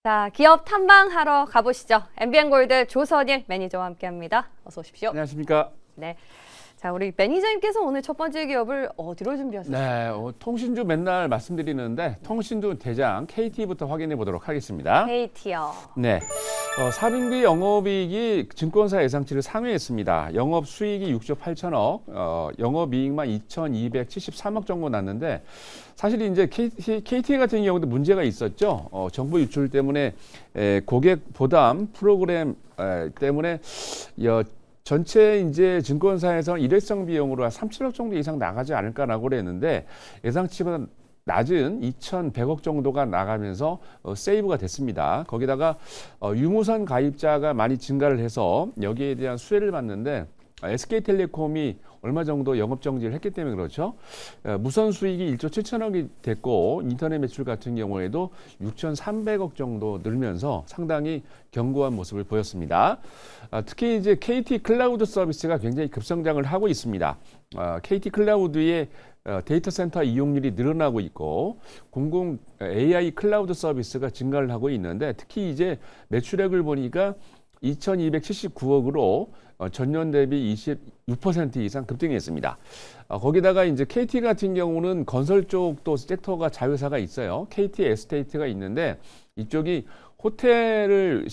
자, 기업 탐방하러 가보시죠. MBN골드 조선일 매니저와 함께합니다. 어서 오십시오. 안녕하십니까. 네. 자, 우리 매니저님께서 오늘 첫 번째 기업을 어디로 준비하셨어요? 네, 통신주 맨날 말씀드리는데 통신주 대장 KT부터 확인해 보도록 하겠습니다. KT요. 네, 4분기 영업이익이 증권사 예상치를 상회했습니다. 영업 수익이 6조 8천억, 영업이익만 2,273억 정도 났는데 사실 이제 KT 같은 경우도 문제가 있었죠. 정부 유출 때문에 고객 보담 프로그램 때문에 전체 이제 증권사에서 일회성 비용으로 한 3,000억 정도 이상 나가지 않을까라고 그랬는데 예상치보다 낮은 2,100억 정도가 나가면서 세이브가 됐습니다. 거기다가 유무선 가입자가 많이 증가를 해서 여기에 대한 수혜를 받는데 SK텔레콤이 얼마 정도 영업 정지를 했기 때문에 그렇죠. 무선 수익이 1조 7천억이 됐고 인터넷 매출 같은 경우에도 6,300억 정도 늘면서 상당히 견고한 모습을 보였습니다. 특히 이제 KT 클라우드 서비스가 굉장히 급성장을 하고 있습니다. KT 클라우드의 데이터 센터 이용률이 늘어나고 있고 공공 AI 클라우드 서비스가 증가를 하고 있는데 특히 이제 매출액을 보니까 2,279억으로 전년 대비 26% 이상 급등했습니다. 거기다가 이제 KT 같은 경우는 건설 쪽도 섹터가 자회사가 있어요. KT 에스테이트가 있는데 이쪽이 호텔을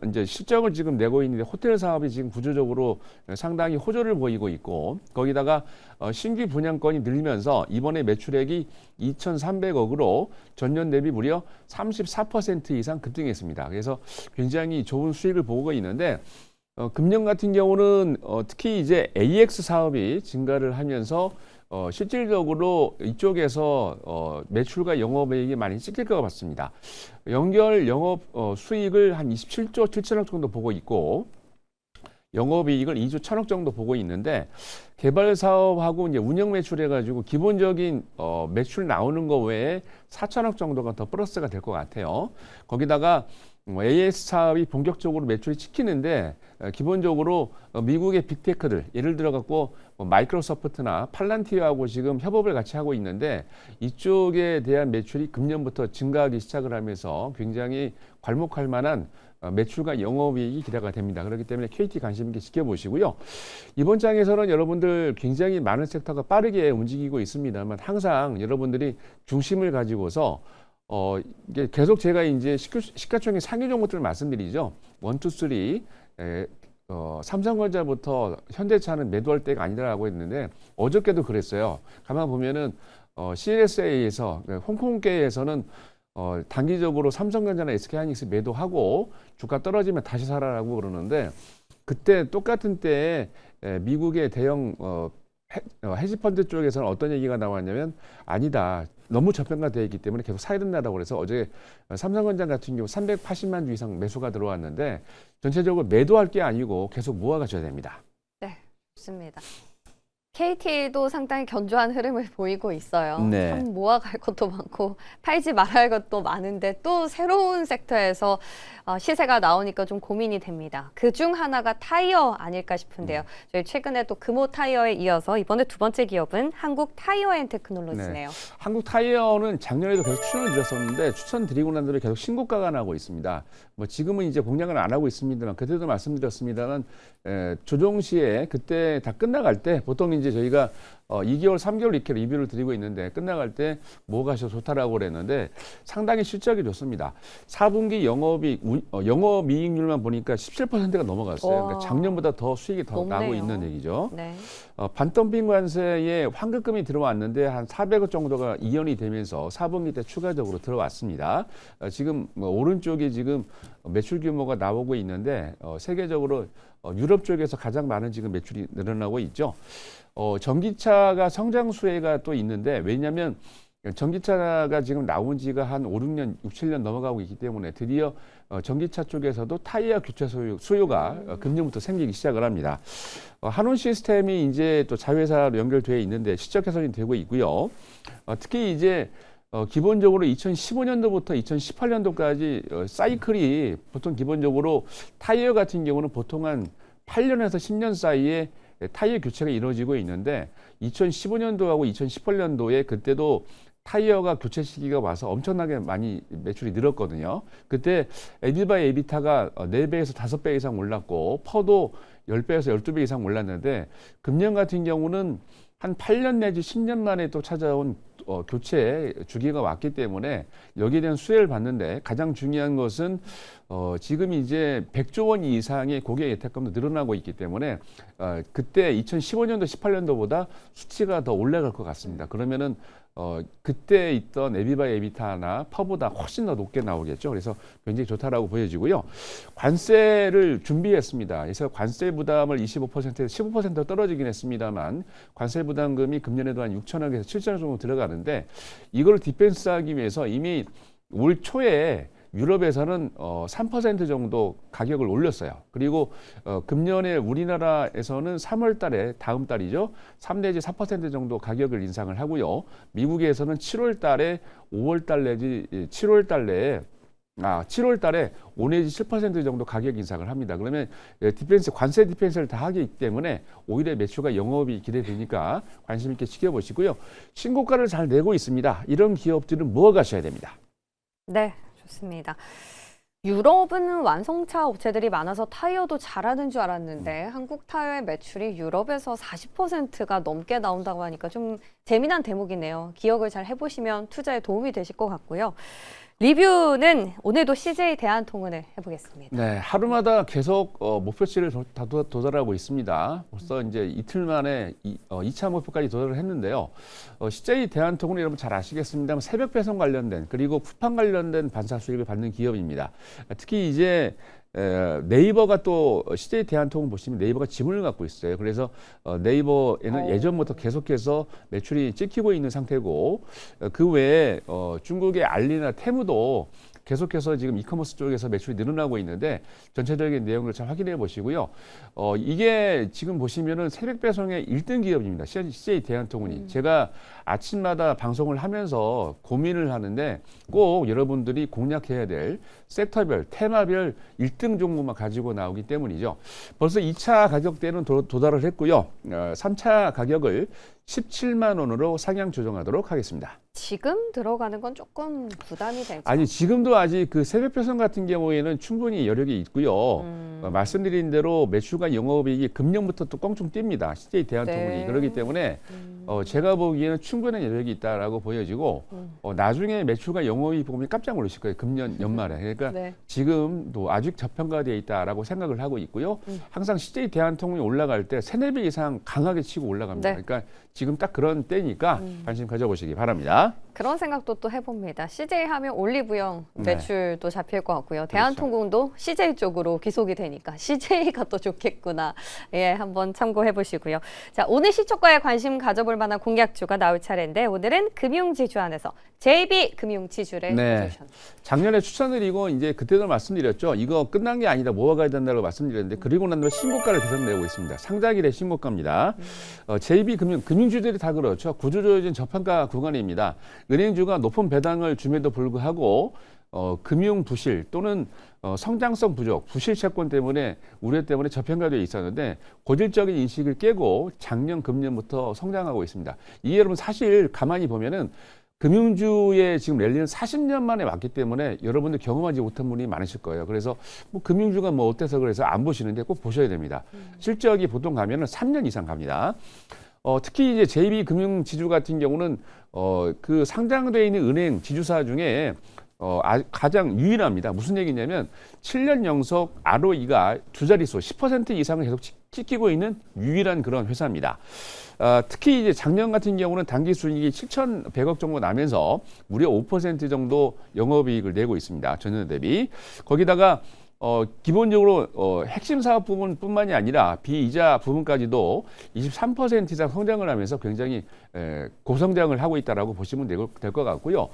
이제 실적을 지금 내고 있는데 호텔 사업이 지금 구조적으로 상당히 호조를 보이고 있고 거기다가 신규 분양권이 늘면서 이번에 매출액이 2,300억으로 전년 대비 무려 34% 이상 급등했습니다. 그래서 굉장히 좋은 수익을 보고 있는데 금년 같은 경우는 특히 이제 AX 사업이 증가를 하면서 실질적으로 이쪽에서 매출과 영업이익이 많이 찍힐 것 같습니다. 연결 영업 수익을 한 27조 7천억 정도 보고 있고 영업이익을 2조 1천억 정도 보고 있는데 개발 사업하고 이제 운영 매출 해가지고 기본적인 매출 나오는 거 외에 4천억 정도가 더 플러스가 될 것 같아요. 거기다가 AS 사업이 본격적으로 매출이 찍히는데 기본적으로 미국의 빅테크들 예를 들어 갖고 마이크로소프트나 팔란티어하고 지금 협업을 같이 하고 있는데 이쪽에 대한 매출이 금년부터 증가하기 시작을 하면서 굉장히 괄목할 만한 매출과 영업이익이 기대가 됩니다. 그렇기 때문에 KT 관심 있게 지켜보시고요. 이번 장에서는 여러분들 굉장히 많은 섹터가 빠르게 움직이고 있습니다만 항상 여러분들이 중심을 가지고서 이게 계속 제가 이제 시가총액 상위 종목들을 말씀드리죠. 1, 2, 3. 삼성전자부터 현대차는 매도할 때가 아니라고 했는데 어저께도 그랬어요. 가만 보면은 CLSA에서 홍콩계에서는 단기적으로 삼성전자나 SK하이닉스 매도하고 주가 떨어지면 다시 사라라고 그러는데 그때 똑같은 때에 미국의 대형 헤지펀드 쪽에서는 어떤 얘기가 나왔냐면 아니다. 너무 저평가되어 있기 때문에 계속 사야 된다고 그래서 어제 삼성전자 같은 경우 380만 주 이상 매수가 들어왔는데 전체적으로 매도할 게 아니고 계속 모아가셔야 됩니다. 네, 좋습니다. KT도 상당히 견조한 흐름을 보이고 있어요. 네. 참 모아갈 것도 많고 팔지 말아야 할 것도 많은데 또 새로운 섹터에서 시세가 나오니까 좀 고민이 됩니다. 그중 하나가 타이어 아닐까 싶은데요. 저희 최근에 또 금호 타이어에 이어서 이번에 두 번째 기업은 한국 타이어앤테크놀로지네요. 네. 한국 타이어는 작년에도 계속 추천을 드렸었는데 추천드리고 난 뒤로 계속 신고가가 나고 있습니다. 뭐 지금은 이제 공략을 안 하고 있습니다만 그때도 말씀드렸습니다만 조정 시에 그때 다 끝나갈 때 보통 이제 저희가 2개월, 3개월 이렇게 리뷰를 드리고 있는데 끝나갈 때 뭐가 좋다라고 그랬는데 상당히 실적이 좋습니다. 4분기 영업이익률만 보니까 17%가 넘어갔어요. 그러니까 작년보다 더 수익이 더 높네요. 나고 있는 얘기죠. 네. 반덤핑 관세에 환급금이 들어왔는데 한 400억 정도가 이연이 되면서 4분기 때 추가적으로 들어왔습니다. 지금 오른쪽에 지금 매출 규모가 나오고 있는데 세계적으로 유럽 쪽에서 가장 많은 지금 매출이 늘어나고 있죠. 전기차가 성장 수혜가 또 있는데 왜냐하면 전기차가 지금 나온 지가 한 5, 6년, 6, 7년 넘어가고 있기 때문에 드디어 전기차 쪽에서도 타이어 교체 수요가 금년부터 생기기 시작을 합니다. 한온 시스템이 이제 또 자회사로 연결되어 있는데 실적 개선이 되고 있고요. 특히 이제 기본적으로 2015년도부터 2018년도까지 사이클이 보통 기본적으로 타이어 같은 경우는 보통 한 8년에서 10년 사이에 타이어 교체가 이루어지고 있는데 2015년도하고 2018년도에 그때도 타이어가 교체 시기가 와서 엄청나게 많이 매출이 늘었거든요. 그때 에비바 에비타가 4배에서 5배 이상 올랐고 퍼도 10배에서 12배 이상 올랐는데 금년 같은 경우는 한 8년 내지 10년 만에 또 찾아온 교체 주기가 왔기 때문에 여기에 대한 수혜를 받는데 가장 중요한 것은 지금 이제 100조 원 이상의 고객 예탁금도 늘어나고 있기 때문에 그때 2015년도, 18년도보다 수치가 더 올라갈 것 같습니다. 그러면은 그때 있던 에비바 에비타나 퍼보다 훨씬 더 높게 나오겠죠. 그래서 굉장히 좋다라고 보여지고요. 관세를 준비했습니다. 그래서 관세 부담을 25%에서 15% 떨어지긴 했습니다만 관세 부담금이 금년에도 한 6천억에서 7천억 정도 들어가는데 이걸 디펜스하기 위해서 이미 올 초에 유럽에서는 3% 정도 가격을 올렸어요. 그리고 금년에 우리나라에서는 3월 달에 다음 달이죠. 3 내지 4% 정도 가격을 인상을 하고요. 미국에서는 7월 달에 5월 달 내지 7월 달 내에 7월 달에 5 내지 7% 정도 가격 인상을 합니다. 그러면 관세 디펜스를 다 하기 때문에 오히려 매출과 영업이 기대되니까 관심 있게 지켜보시고요. 신고가를 잘 내고 있습니다. 이런 기업들은 모아가셔야 됩니다. 네, 좋습니다. 유럽은 완성차 업체들이 많아서 타이어도 잘하는 줄 알았는데 한국 타이어의 매출이 유럽에서 40%가 넘게 나온다고 하니까 좀 재미난 대목이네요. 기억을 잘 해보시면 투자에 도움이 되실 것 같고요. 리뷰는 오늘도 CJ 대한통운을 해보겠습니다. 네, 하루마다 계속 목표치를 도달하고 있습니다. 벌써 이제 이틀 만에 2차 목표까지 도달을 했는데요. CJ 대한통운은 여러분 잘 아시겠습니다만 새벽 배송 관련된 그리고 쿠팡 관련된 반사 수익을 받는 기업입니다. 특히 이제 네이버가 또 CJ 대한통운 보시면 네이버가 지분을 갖고 있어요. 그래서 네이버에는 예전부터 계속해서 매출이 찍히고 있는 상태고 그 외에 중국의 알리나 테무도 계속해서 지금 이커머스 쪽에서 매출이 늘어나고 있는데 전체적인 내용을 잘 확인해 보시고요. 이게 지금 보시면은 새벽 배송의 1등 기업입니다. CJ 대한통운이. 제가 아침마다 방송을 하면서 고민을 하는데 꼭 여러분들이 공략해야 될 섹터별, 테마별 1등 종목만 가지고 나오기 때문이죠. 벌써 2차 가격대는 도달을 했고요. 3차 가격을 17만 원으로 상향 조정하도록 하겠습니다. 지금 들어가는 건 조금 부담이 되죠. 아니 지금도 아직 그 새벽 배송 같은 경우에는 충분히 여력이 있고요. 말씀드린 대로 매출과 영업이익이 금년부터 또 껑충 뜁니다. CJ 대한통운이. 네. 그렇기 때문에 제가 보기에는 충분한 여력이 있다라고 보여지고 나중에 매출과 영업이익 보면 깜짝 놀라실 거예요. 금년 연말에. 그러니까 네. 지금도 아직 저평가되어 있다라고 생각을 하고 있고요. 항상 CJ 대한통운이 올라갈 때 3, 4배 이상 강하게 치고 올라갑니다. 네. 그러니까 지금 딱 그런 때니까 관심 가져보시기 바랍니다. 그런 생각도 또 해봅니다. CJ 하면 올리브영 네. 매출도 잡힐 것 같고요. 대한통운도 CJ 쪽으로 귀속이 되니까 CJ가 또 좋겠구나. 예, 한번 참고해 보시고요. 자, 오늘 시초가에 관심 가져볼 만한 공약주가 나올 차례인데 오늘은 금융지주 안에서 JB금융지주를 해주셨네요. 작년에 추천드리고 이제 그때도 말씀드렸죠. 이거 끝난 게 아니다. 모아가야 된다고 말씀드렸는데 그리고 난 다음에 신고가를 계속 내고 있습니다. 상장일의 신고가입니다. 금융주들이 다 그렇죠. 구조조정진 저평가 구간입니다. 은행주가 높은 배당을 줌에도 불구하고 금융 부실 또는 성장성 부족, 부실 채권 때문에 우려 때문에 저평가되어 있었는데 고질적인 인식을 깨고 작년, 금년부터 성장하고 있습니다. 이게 여러분 사실 가만히 보면은 금융주의 지금 랠리는 40년 만에 왔기 때문에 여러분들 경험하지 못한 분이 많으실 거예요. 그래서 뭐 금융주가 뭐 어때서 그래서 안 보시는데 꼭 보셔야 됩니다. 실적이 보통 가면은 3년 이상 갑니다. 특히 이제 JB금융지주 같은 경우는 그 상장되어 있는 은행 지주사 중에 가장 유일합니다. 무슨 얘기냐면 7년 연속 ROE가 두 자릿수 10% 이상을 계속 지키고 있는 유일한 그런 회사입니다. 특히 이제 작년 같은 경우는 당기 순이익이 7,100억 정도 나면서 무려 5% 정도 영업이익을 내고 있습니다. 전년 대비. 거기다가 기본적으로 핵심 사업 부분뿐만이 아니라 비이자 부분까지도 23% 이상 성장을 하면서 굉장히 고성장을 하고 있다라고 보시면 될 것 같고요.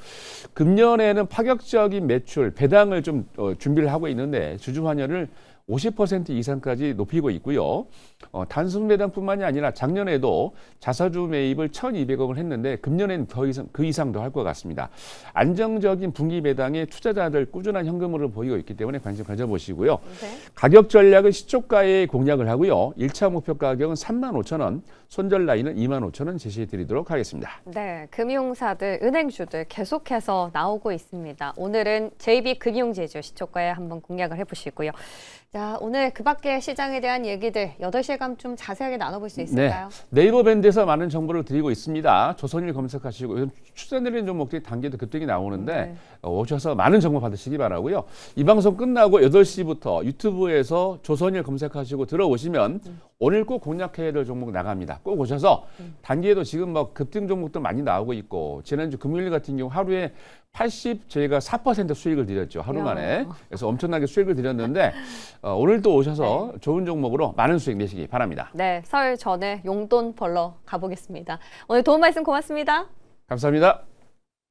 금년에는 파격적인 매출, 배당을 좀 준비를 하고 있는데 주주 환율을 50% 이상까지 높이고 있고요. 단순 배당뿐만이 아니라 작년에도 자사주 매입을 1,200억을 했는데 금년에는 그 이상도 할 것 같습니다. 안정적인 분기 배당에 투자자들 꾸준한 현금으로 보이고 있기 때문에 관심 가져보시고요. 네. 가격 전략은 시초가에 공략을 하고요. 1차 목표 가격은 35,000원, 손절 라인은 25,000원 제시해 드리도록 하겠습니다. 네, 금융사들, 은행주들 계속해서 나오고 있습니다. 오늘은 JB금융제주 시초가에 한번 공략을 해보시고요. 자, 오늘 그 밖의 시장에 대한 얘기들 8시에 가면 좀 자세하게 나눠볼 수 있을까요? 네, 네이버 밴드에서 많은 정보를 드리고 있습니다. 조선일 검색하시고 요즘 추천드리는 종목들이 단계도 급등이 나오는데 오셔서 많은 정보 받으시기 바라고요. 이 방송 끝나고 8시부터 유튜브에서 조선일 검색하시고 들어오시면 오늘 꼭 공략해야 될 종목 나갑니다. 꼭 오셔서 단기에도 지금 뭐 급등 종목도 많이 나오고 있고 지난주 금요일 같은 경우 하루에 80 저희가 4% 수익을 드렸죠. 하루 만에. 그래서 엄청나게 수익을 드렸는데 오늘 또 오셔서 좋은 종목으로 많은 수익 내시기 바랍니다. 네, 설 전에 용돈 벌러 가보겠습니다. 오늘 도움 말씀 고맙습니다. 감사합니다.